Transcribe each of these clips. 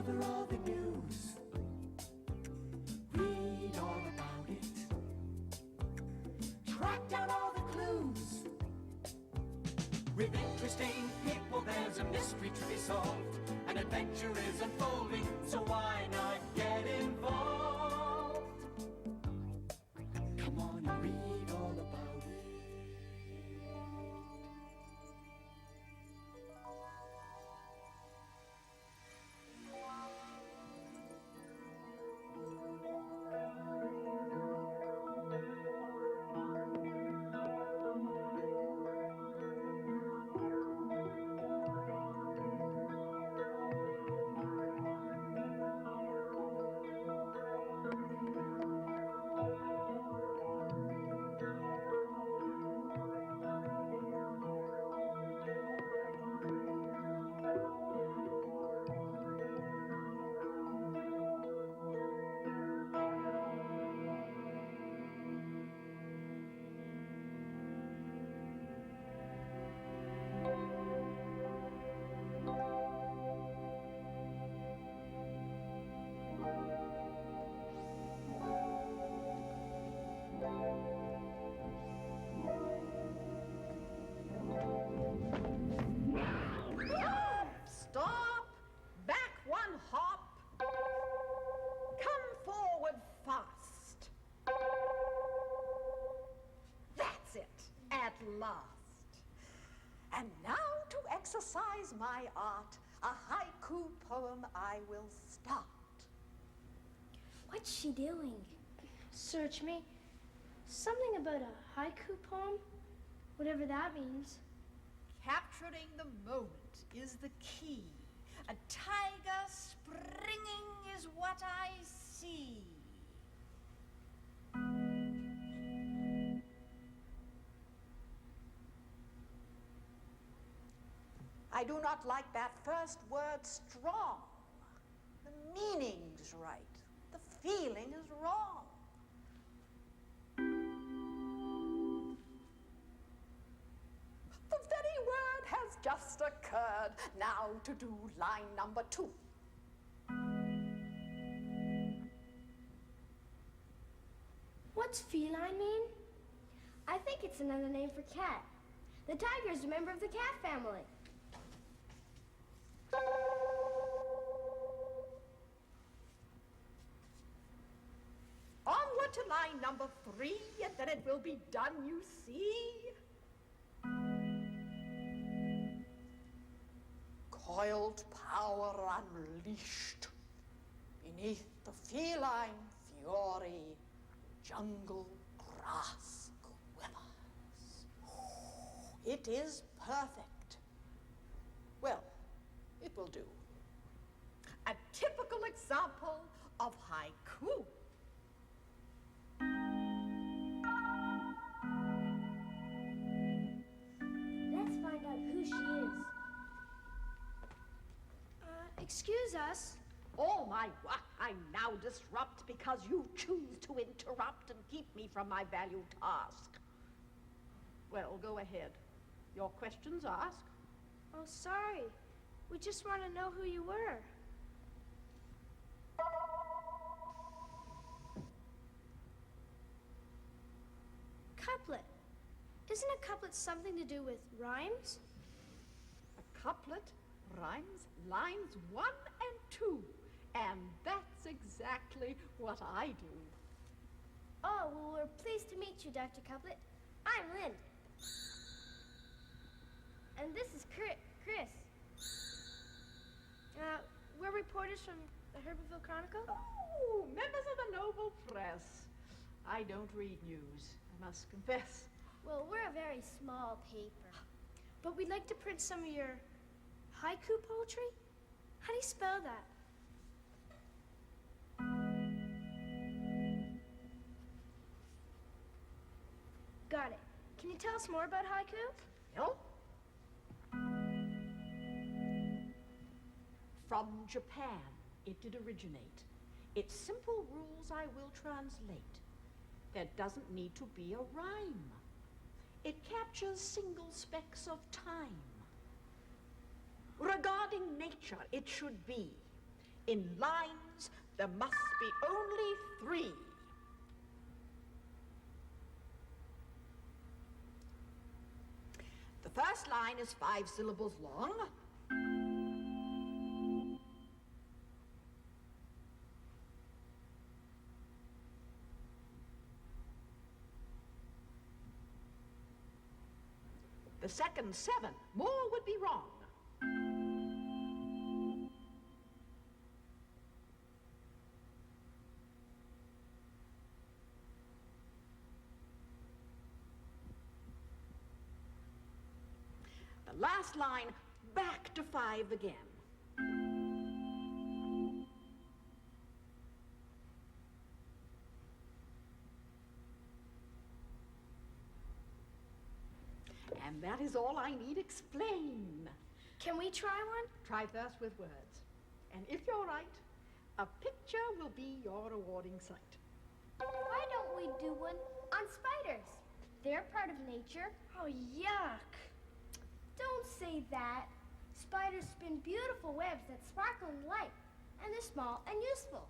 Discover all the news. Read all about it. Track down all the clues. With interesting people, there's a mystery to be solved. An adventure is unfolding, so why not get involved? Come on and read all about it. Stop! Back one hop! Come forward fast! That's it, at last. And now to exercise my art, a haiku poem I will start. What's she doing? Search me. Something about a haiku poem? Whatever that means. Capturing the moment is the key. A tiger springing is what I see. I do not like that first word, strong. The meaning's right. The feeling is wrong. The very word has just occurred. Now to do line number 2. What's feline mean? I think it's another name for cat. The tiger is a member of the cat family. Onward to line number 3, and then it will be done, you see. Coiled power unleashed. Beneath the feline fury, jungle grass quivers. It is perfect. Well, it will do. A typical example of haiku. Let's find out who she is. Excuse us. All my work I now disrupt because you choose to interrupt and keep me from my valued task. Well, go ahead. Your questions asked. Oh, sorry. We just want to know who you were. Couplet. Isn't a couplet something to do with rhymes? A couplet rhymes lines 1 and 2, and that's exactly what I do. Oh, well, we're pleased to meet you, Dr. Couplet. I'm Lynne. And this is Chris. We're reporters from the Herbertville Chronicle. Oh, members of the noble press. I don't read news, I must confess. Well, we're a very small paper. But we'd like to print some of your haiku poetry? How do you spell that? Got it. Can you tell us more about haiku? Well, from Japan it did originate. Its simple rules I will translate. There doesn't need to be a rhyme. It captures single specks of time. Regarding nature, it should be In lines, there must be only 3. The first line is 5 syllables long. The second 7, more would be wrong. The last line, back to 5 again. And that is all I need explain. Can we try one? Try first with words. And if you're right, a picture will be your rewarding sight. Why don't we do one on spiders? They're part of nature. Oh, yuck. Don't say that. Spiders spin beautiful webs that sparkle in light, and they're small and useful.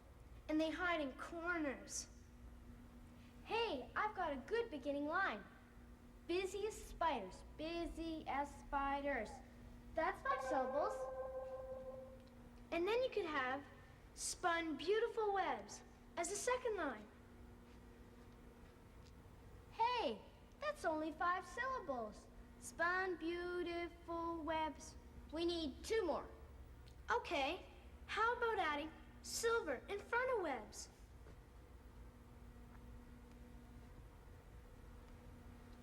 And they hide in corners. Hey, I've got a good beginning line. Busy as spiders, busy as spiders. That's 5 syllables. And then you could have spun beautiful webs as a second line. Hey, that's only 5 syllables. Spun beautiful webs. We need 2 more. Okay, how about adding silver in front of webs?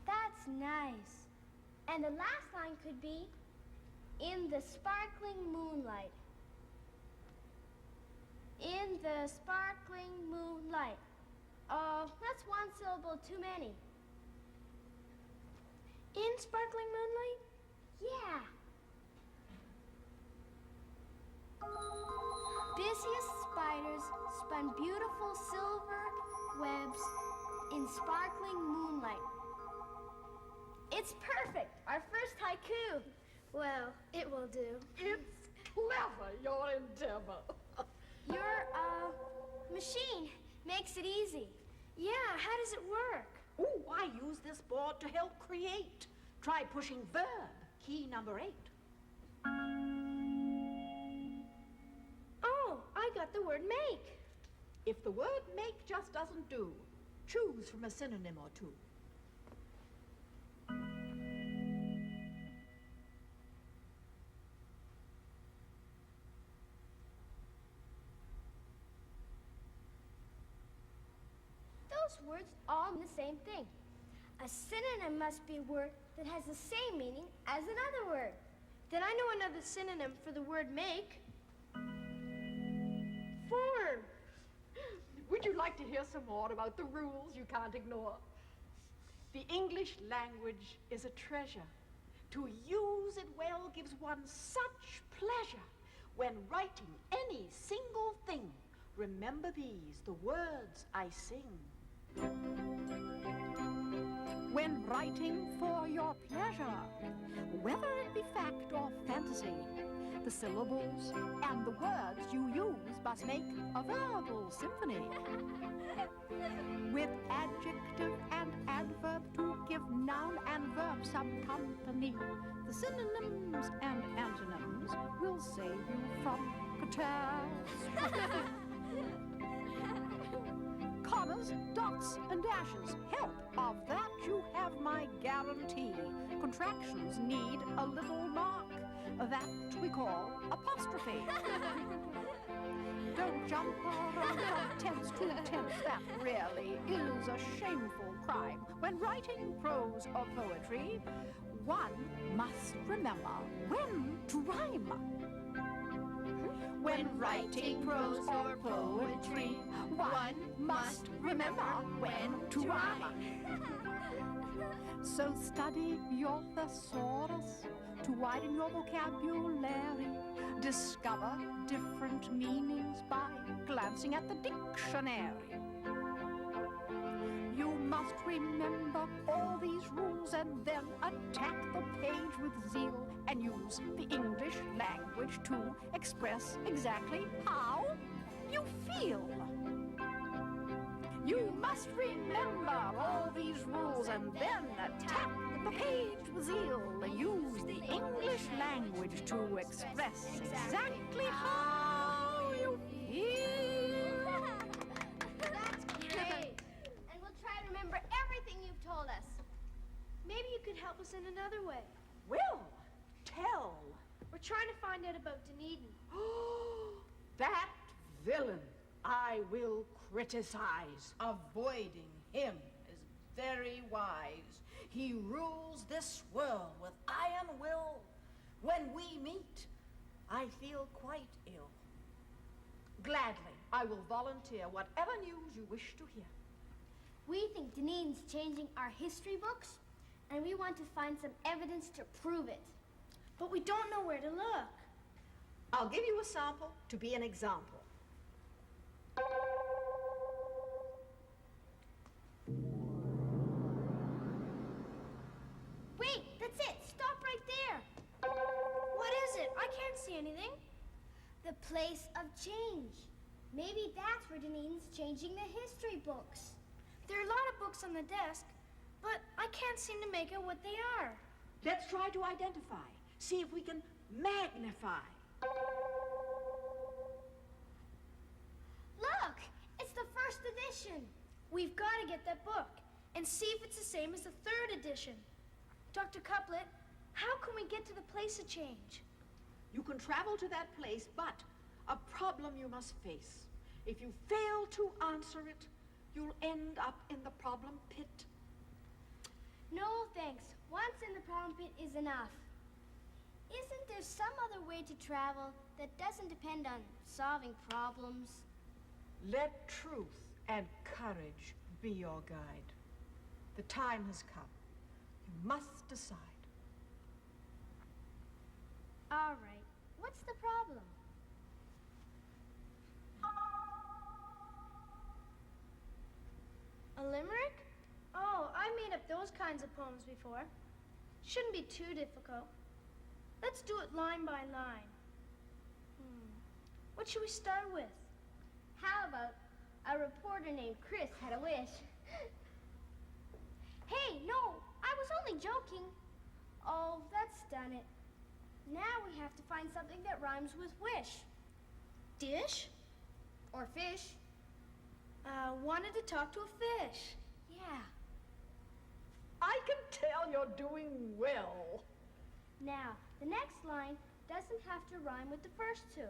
That's nice. And the last line could be, in the sparkling moonlight. In the sparkling moonlight. Oh, that's 1 syllable too many. In sparkling moonlight? Yeah. Busiest spiders spun beautiful silver webs in sparkling moonlight. It's perfect, our first haiku. Well, it will do. It's clever, your endeavor. Your, machine makes it easy. Yeah, how does it work? Oh, I use this board to help create. Try pushing verb, key number 8. Oh, I got the word make. If the word make just doesn't do, choose from a synonym or 2. Those words all mean the same thing. A synonym must be a word that has the same meaning as another word. Then I know another synonym for the word make. Form. Would you like to hear some more about the rules you can't ignore? The English language is a treasure. To use it well gives one such pleasure. When writing any single thing, remember these, the words I sing. When writing for your pleasure, whether it be fact or fantasy, the syllables and the words you use must make a verbal symphony. With adjective and adverb to give noun and verb some company, the synonyms and antonyms will save you from catastrophe. Commas, dots, and dashes help. Of that you have my guarantee. Contractions need a little mark. That we call apostrophe. Don't jump around from tense to tense. That really is a shameful crime. When writing prose or poetry, one must remember when to rhyme. When writing prose or poetry, one must remember when to rhyme. So study your thesaurus to widen your vocabulary. Discover different meanings by glancing at the dictionary. You must remember all these rules and then attack the page with zeal and use the English language to express exactly how you feel. You must remember all these rules and then attack the page with zeal and use the English language to express exactly how you feel. That's great. And we'll try to remember everything you've told us. Maybe you could help us in another way. Will, tell. We're trying to find out about Dunedin. That villain I will criticize. Avoiding him is very wise. He rules this world with iron will. When we meet, I feel quite ill. Gladly, I will volunteer whatever news you wish to hear. We think Dunedin's changing our history books, and we want to find some evidence to prove it. But we don't know where to look. I'll give you a sample to be an example. Wait, that's it. Stop right there. What is it? I can't see anything. The place of change. Maybe that's where Dunedin's changing the history books. There are a lot of books on the desk, but I can't seem to make out what they are. Let's try to identify. See if we can magnify. Look, it's the first edition. We've got to get that book and see if it's the same as the third edition. Dr. Couplet, how can we get to the place of change? You can travel to that place, but a problem you must face. If you fail to answer it, you'll end up in the problem pit. No, thanks. Once in the problem pit is enough. Isn't there some other way to travel that doesn't depend on solving problems? Let truth and courage be your guide. The time has come. You must decide. All right. What's the problem? A limerick? Oh, I made up those kinds of poems before. Shouldn't be too difficult. Let's do it line by line. What should we start with? How about a reporter named Chris had a wish? Hey, no, I was only joking. Oh, that's done it. Now we have to find something that rhymes with wish. Dish? Or fish? Wanted to talk to a fish. Yeah. I can tell you're doing well. Now, the next line doesn't have to rhyme with the first two.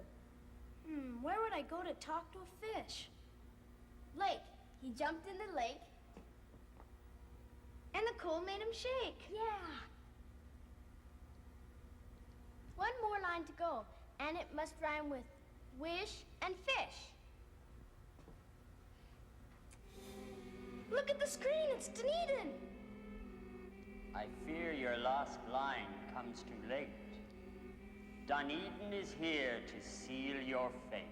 Where would I go to talk to a fish? Lake. He jumped in the lake. And the cold made him shake. Yeah. One more line to go, and it must rhyme with wish and fish. Look at the screen, it's Dunedin. I fear your last line comes too late. Dunedin is here to seal your fate.